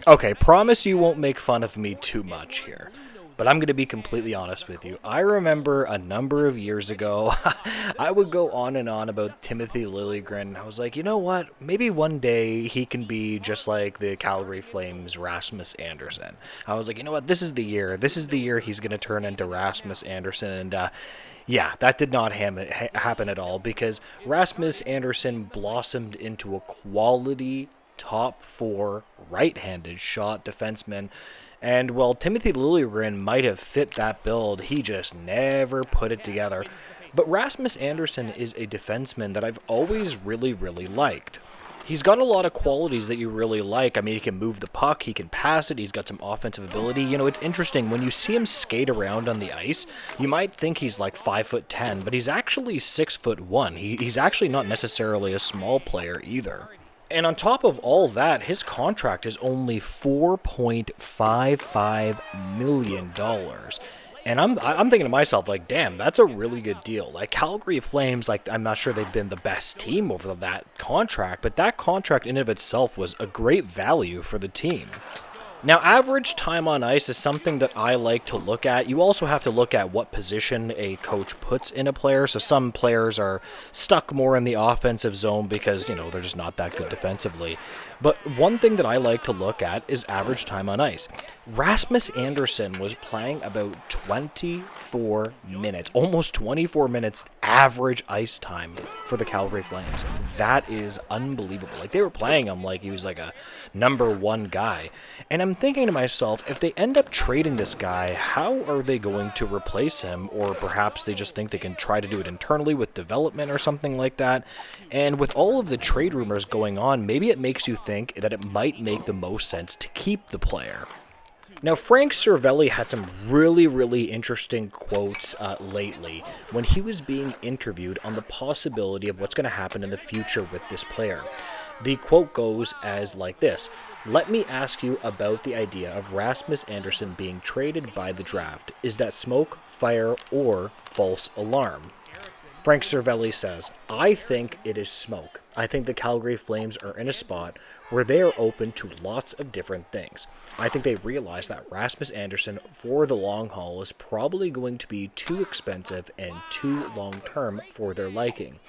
Okay, promise you won't make fun of me too much here. But I'm going to be completely honest with you. I remember a number of years ago, I would go on and on about Timothy Liljegren. I was like, you know what? Maybe one day he can be just like the Calgary Flames Rasmus Andersson. I was like, you know what? This is the year. This is the year he's going to turn into Rasmus Andersson. And yeah, that did not happen at all because Rasmus Andersson blossomed into a quality top four right-handed shot defenseman. And while Timothy Liljegren might have fit that build, he just never put it together. But Rasmus Andersson is a defenseman that I've always really liked. He's got a lot of qualities that you really like. I mean, he can move the puck, he can pass it, he's got some offensive ability. You know, it's interesting, when you see him skate around on the ice, you might think he's like 5'10", but he's actually 6'1". He's actually not necessarily a small player either. And on top of all that, his contract is only $4.55 million. And I'm thinking to myself, like, damn, that's a really good deal. Like, Calgary Flames, like, I'm not sure they've been the best team over that contract, but that contract in and of itself was a great value for the team. Now, average time on ice is something that I like to look at. You also have to look at what position a coach puts in a player. So some players are stuck more in the offensive zone because, you know, they're just not that good defensively. But one thing that I like to look at is average time on ice. Rasmus Andersson was playing about 24 minutes, almost 24 minutes average ice time for the Calgary Flames. That is unbelievable. Like, they were playing him like he was like a number one guy. And I'm thinking to myself, if they end up trading this guy, how are they going to replace him? Or perhaps they just think they can try to do it internally with development or something like that. And with all of the trade rumors going on, maybe it makes you think that it might make the most sense to keep the player. Now, Frank Seravalli had some really interesting quotes lately when he was being interviewed on the possibility of what's going to happen in the future with this player. The quote goes as like this: "Let me ask you about the idea of Rasmus Andersson being traded by the draft. Is that smoke, fire, or false alarm?" Frank Seravalli says, "I think it is smoke. I think the Calgary Flames are in a spot where they are open to lots of different things. I think they realize that Rasmus Andersson for the long haul is probably going to be too expensive and too long-term for their liking.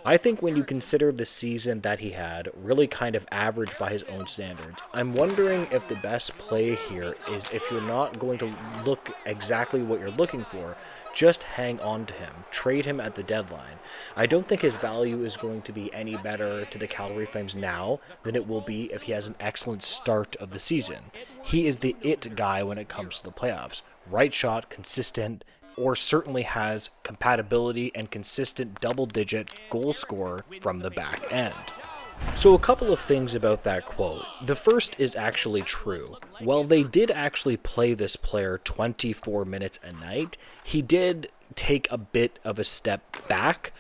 I think when you consider the season that he had, really kind of average by his own standards, I'm wondering if the best play here is, if you're not going to look exactly what you're looking for, just hang on to him, trade him at the deadline. I don't think his value is going to be any better to the Calgary Flames now than it will be if he has an excellent start of the season. He is the it guy when it comes to the playoffs. Right shot, consistent, or certainly has compatibility and consistent double-digit goal scorer from the back end." So a couple of things about that quote. The first is actually true. While they did actually play this player 24 minutes a night, he did take a bit of a step back,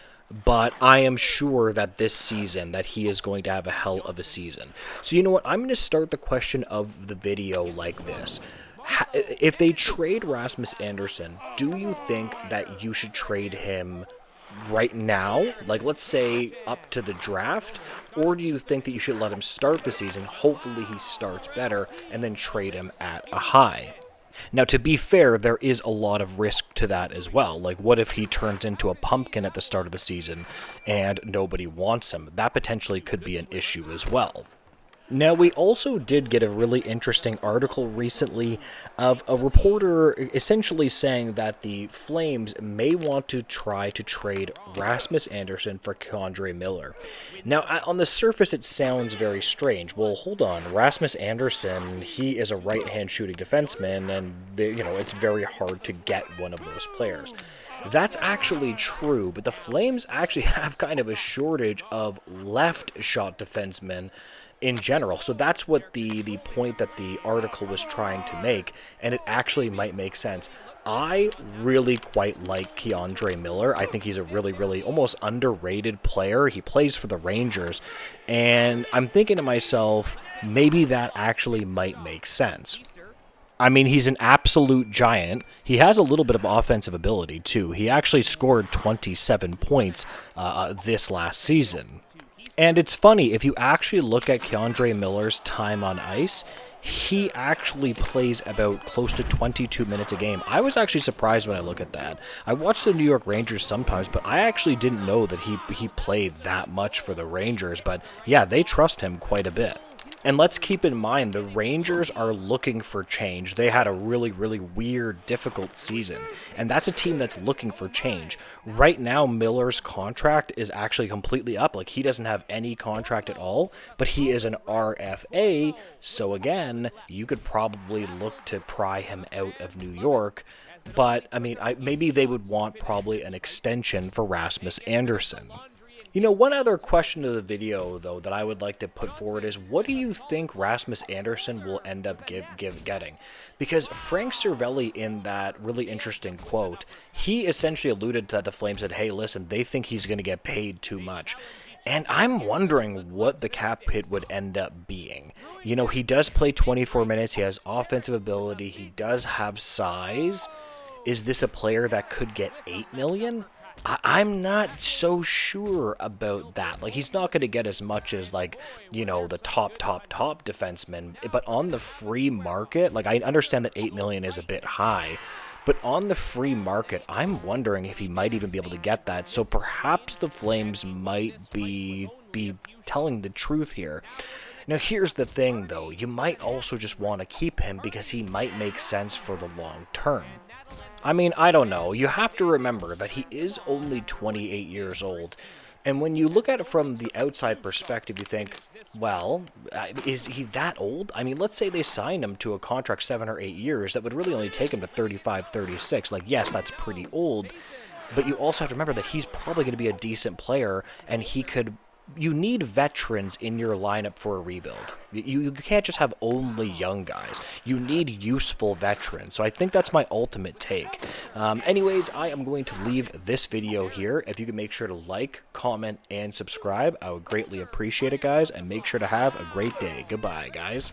but I am sure that this season that he is going to have a hell of a season. So you know what? I'm going to start the question of the video like this. If they trade Rasmus Andersson, do you think that you should trade him right now, like let's say up to the draft, or do you think that you should let him start the season, hopefully he starts better, and then trade him at a high? Now, to be fair, there is a lot of risk to that as well. Like, what if he turns into a pumpkin at the start of the season and nobody wants him? That potentially could be an issue as well. Now, we also did get a really interesting article recently of a reporter essentially saying that the Flames may want to try to trade Rasmus Andersson for K'Andre Miller. Now, on the surface, it sounds very strange. Well, hold on. Rasmus Andersson, he is a right-hand shooting defenseman, and it's very hard to get one of those players. That's actually true, but the Flames actually have kind of a shortage of left shot defensemen in general. So that's what the point that the article was trying to make, and it actually might make sense. I really quite like K'Andre Miller. I think he's a really almost underrated player. He plays for the Rangers, and I'm thinking to myself, maybe that actually might make sense. I mean, he's an absolute giant. He has a little bit of offensive ability, too. He actually scored 27 points this last season. And it's funny, if you actually look at K'Andre Miller's time on ice, he actually plays about close to 22 minutes a game. I was actually surprised when I look at that. I watch the New York Rangers sometimes, but I actually didn't know that he played that much for the Rangers. But yeah, they trust him quite a bit. And let's keep in mind, the Rangers are looking for change. They had a really, really weird, difficult season. And that's a team that's looking for change. Right now, Miller's contract is actually completely up. Like, he doesn't have any contract at all, but he is an RFA. So again, you could probably look to pry him out of New York. But, I mean, maybe they would want probably an extension for Rasmus Andersson. You know, one other question of the video, though, that I would like to put forward is, what do you think Rasmus Andersson will end up getting? Because Frank Seravalli, in that really interesting quote, he essentially alluded to that the Flames said, hey, listen, they think he's going to get paid too much. And I'm wondering what the cap hit would end up being. You know, he does play 24 minutes. He has offensive ability. He does have size. Is this a player that could get $8 million? I'm not so sure about that. Like, he's not going to get as much as, like, you know, the top defenseman. But on the free market, like, I understand that $8 million is a bit high. But on the free market, I'm wondering if he might even be able to get that. So perhaps the Flames might be telling the truth here. Now, here's the thing, though. You might also just want to keep him because he might make sense for the long term. I mean, I don't know. You have to remember that he is only 28 years old. And when you look at it from the outside perspective, you think, well, is he that old? I mean, let's say they signed him to a contract 7 or 8 years. That would really only take him to 35, 36. Like, yes, that's pretty old. But you also have to remember that he's probably going to be a decent player, and he could... You need veterans in your lineup for a rebuild. You can't just have only young guys. You need useful veterans. So I think that's my ultimate take. Anyways, I am going to leave this video here. If you can make sure to like, comment, and subscribe, I would greatly appreciate it, guys. And make sure to have a great day. Goodbye, guys.